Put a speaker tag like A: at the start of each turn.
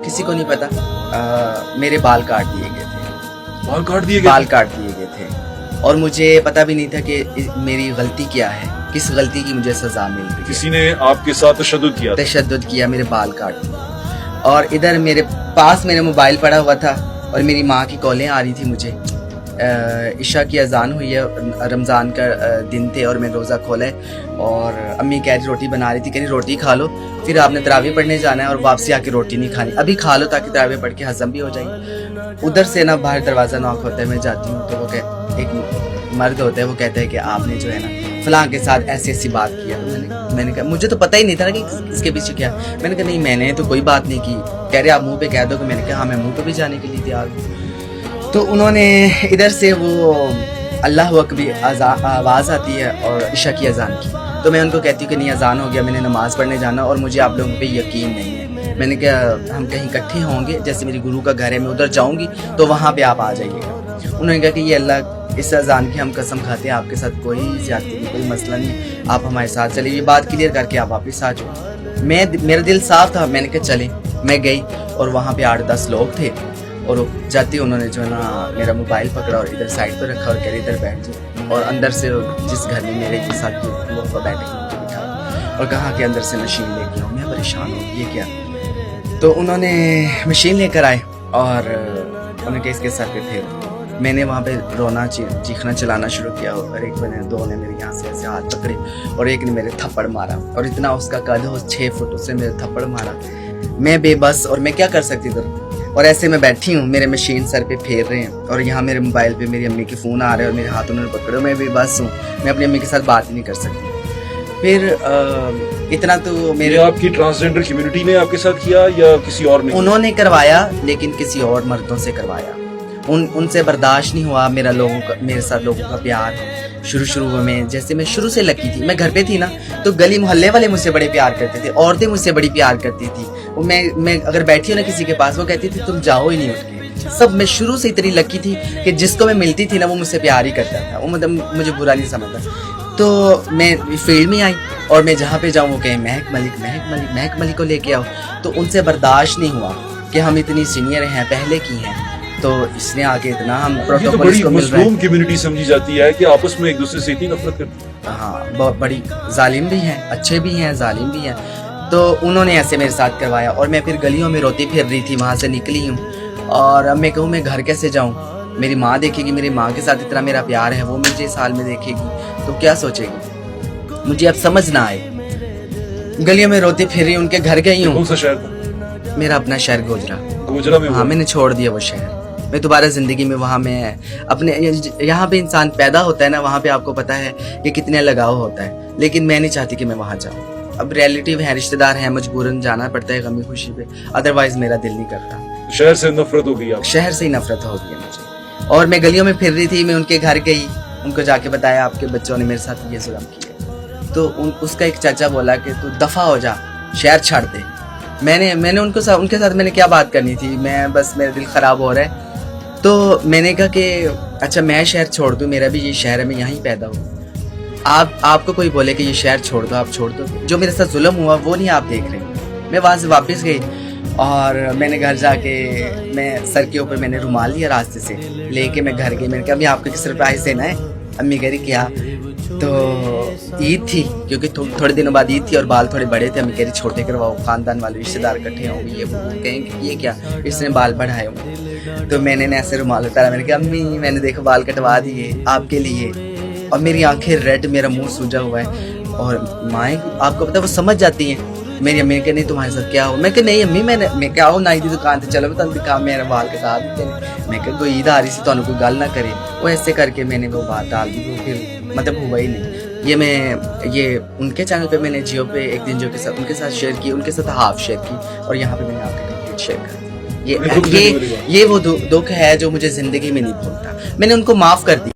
A: کسی کو نہیں پتا میرے بال کاٹ دیے گئے تھے.
B: بال کاٹ دیے
A: گئے تھے اور مجھے پتا بھی نہیں تھا کہ میری غلطی کیا ہے, کس غلطی کی مجھے سزا مل رہی ہے.
B: کسی نے آپ کے ساتھ
A: تشدد کیا, میرے بال کاٹ دیے. اور ادھر میرے پاس میرا موبائل پڑا ہوا تھا اور میری ماں کی کالیں آ رہی تھی مجھے. عشاء کی اذان ہوئی ہے, رمضان کا دن تھے اور میں روزہ کھولا ہے اور امی کہہ رہی روٹی بنا رہی تھی, کہہ رہی روٹی کھا لو, پھر آپ نے تراویح پڑھنے جانا ہے اور واپسی آ کے روٹی نہیں کھانی, ابھی کھا لو تاکہ تراویح پڑھ کے ہضم بھی ہو جائے. ادھر سے نا باہر دروازہ ناک ہوتا ہے, میں جاتی ہوں تو وہ ایک مرد ہوتا ہے, وہ کہتا ہے کہ آپ نے جو ہے نا فلاں کے ساتھ ایسی ایسی بات کیا. میں نے کہا مجھے تو پتہ ہی نہیں تھا کہ اس کے پیچھے کیا. میں نے کہا نہیں میں نے تو کوئی بات نہیں کی. کہہ رہے آپ منہ پہ کہہ دو کہ میں نے کہا ہاں میں منہ پہ بھی جانے کے لیے تیار ہوں. تو انہوں نے ادھر سے وہ اللہ اکبر آواز آتی ہے اور عشاء کی اذان کی, تو میں ان کو کہتی ہوں کہ نہیں اذان ہو گیا, میں نے نماز پڑھنے جانا اور مجھے آپ لوگوں پہ یقین نہیں ہے. میں نے کہا ہم کہیں اکٹھے ہوں گے, جیسے میری گرو کا گھر ہے میں ادھر جاؤں گی تو وہاں پہ آپ آ جائیے گا. انہوں نے کہا کہ یہ اللہ اس اذان کی ہم قسم کھاتے ہیں آپ کے ساتھ کوئی زیادتی نہیں, کوئی مسئلہ نہیں, آپ ہمارے ساتھ چلے, یہ بات کلیئر کر کے آپ واپس آ جاؤ. میرا دل صاف تھا, میں نے کہا چلیں. میں گئی اور وہاں پہ 8-10 لوگ تھے اور جاتے انہوں نے جو ہے نا میرا موبائل پکڑا اور ادھر سائڈ پہ رکھا اور کہہ رہے ادھر بیٹھ جائے, اور اندر سے جس گھر میں میرے کے ساتھ وہ بیٹھے مجھے بٹھا اور کہا کہ اندر سے مشین لے کے آؤ. میں پریشان ہوں یہ کیا, تو انہوں نے مشین لے کر آئے اور انہوں نے اس کے سر پہ پھیر. میں نے وہاں پہ رونا چیخنا چلانا شروع کیا اور ایک بنے دو نے میرے یہاں سے ایسے ہاتھ پکڑے اور ایک نے میرے تھپڑ مارا اور اتنا اس کا قد ہو 6 فٹ, اس نے میرے تھپڑ مارا. میں بے بس, اور میں کیا کر سکتی تھی, اور ایسے میں بیٹھی ہوں, میرے مشین سر پہ پھیر رہے ہیں اور یہاں میرے موبائل پہ میری امی کے فون آ رہے ہیں اور میرے ہاتھوں نے پکڑے. میں بے بس ہوں, میں اپنی امی کے ساتھ بات ہی نہیں کر سکتی. پھر اتنا تو میرے
B: آپ کی ٹرانسجینڈر کمیونٹی نے آپ کے ساتھ کیا یا کسی اور نے؟
A: انہوں نے کروایا لیکن کسی اور مردوں سے کروایا. ان سے برداشت نہیں ہوا میرے ساتھ لوگوں کا پیار. شروع میں جیسے میں شروع سے لکی تھی, میں گھر پہ تھی نا تو گلی محلے والے مجھ سے بڑے پیار کرتے تھے, عورتیں مجھ سے بڑی پیار کرتی تھی. میں اگر بیٹھی ہوں نا کسی کے پاس, وہ کہتی تھی تم جاؤ ہی نہیں اٹھ کے. سب میں شروع سے اتنی لکی تھی کہ جس کو میں ملتی تھی نا وہ مجھ سے پیار ہی کرتا تھا, وہ مطلب مجھے برا نہیں سمجھتا. تو میں فیلڈ میں آئی اور میں جہاں پہ جاؤں وہ کہیں مہک ملک کو لے کے آؤ. تو ان سے برداشت نہیں ہوا کہ ہم اتنی سینئر ہیں, پہلے کی ہیں, تو اس نے آگے اتنا ہم
B: پروٹوکول کو مل رہے ہیں. کمیونٹی سمجھی جاتی ہے کہ آپس میں ایک دوسرے سے اتنی نفرت کرتی ہے.
A: ہاں بہت بڑی, ظالم بھی ہیں, اچھے بھی ہیں, ظالم بھی ہیں. تو انہوں نے ایسے میرے ساتھ کروایا اور میں پھر گلیوں میں روتی پھر رہی تھی, وہاں سے نکلی ہوں. اور اب میں کہوں میں گھر کیسے جاؤں, میری ماں دیکھے گی, میری ماں کے ساتھ اتنا میرا پیار ہے, وہ مجھے اس حال میں دیکھے گی تو کیا سوچے گی. مجھے اب سمجھ نہ آئے, گلیوں میں روتی پھر رہی, ان کے گھر گئی ہوں.
B: کون سا شہر؟
A: میرا اپنا شہر
B: گوجرا میں.
A: ہاں میں نے چھوڑ دیا وہ شہر. میں دوبارہ زندگی میں وہاں میں اپنے یہاں پہ انسان پیدا ہوتا ہے نا, وہاں پہ آپ کو پتا ہے کہ کتنے لگاؤ ہوتا ہے, لیکن میں نہیں چاہتی کہ میں وہاں جاؤں. اب ریلیٹیو ہیں, رشتہ دار ہیں, مجبوراً جانا پڑتا ہے غمی خوشی پہ, ادروائز میرا دل نہیں کرتا.
B: شہر سے نفرت ہو گئی آپ؟
A: شہر سے ہی نفرت ہو گئی مجھے. اور میں گلیوں میں پھر رہی تھی, میں ان کے گھر گئی, ان کو جا کے بتایا آپ کے بچوں نے میرے ساتھ یہ ظلم کیا. تو اس کا ایک چاچا بولا کہ تو دفع ہو جا, شہر چھاڑ دے. میں نے ان کے ساتھ میں نے کیا بات کرنی تھی, میں بس میرا دل خراب ہو رہا ہے. تو میں نے کہا کہ اچھا میں شہر چھوڑ دوں, میرا بھی یہ شہر ہے, میں یہیں پیدا ہوں. آپ کو کوئی بولے کہ یہ شہر چھوڑ دو, آپ چھوڑ دو. جو میرے ساتھ ظلم ہوا وہ نہیں آپ دیکھ رہے. میں وہاں سے واپس گئی اور میں نے گھر جا کے میں سر کے اوپر میں نے رومال لیا راستے سے لے کے, میں گھر گئی. میں نے کہا ابھی آپ کو کس سرپرائز دینا ہے. امی کہہ رہی کیا, تو عید تھی کیونکہ تھوڑے دنوں بعد عید تھی اور بال تھوڑے بڑے تھے. امی کہہ رہی چھوٹے کرواؤ, خاندان والے رشتے دار اکٹھے ہوں گے, یہ کہیں کہ یہ کیا اس نے بال بڑھائے ہوں. تو میں نے ایسے رومال اتارا, میں نے کہا امی میں نے دیکھو بال کٹوا دیے آپ کے لیے. اور میری آنکھیں ریڈ, میرا منہ سوجا ہوا ہے. اور مائیں آپ کو پتا وہ سمجھ جاتی ہیں. میری امی کہ نہیں تمہارے ساتھ کیا ہو. میں کہ نہیں امی میں کیا ہوں نائی دی دکان سے, چلو میں تم دکھا میرا بال کٹا دیتے ہیں. میں کہ کوئی عید آ رہی سی تو کوئی گل نہ کرے. وہ ایسے کر کے میں نے وہ بات ڈال دی, وہ پھر مطلب ہوا ہی نہیں. یہ ان کے چینل پہ میں نے جیو پہ ایک دن جو کے ساتھ ان کے ساتھ شیئر کی, ان کے ساتھ ہاف شیئر کی, اور یہاں پہ میں نے آپ کے کمپلیٹ شیئر کر دی. یہ وہ دکھ ہے جو مجھے زندگی میں نہیں بھولتا. میں نے ان کو معاف کر دی.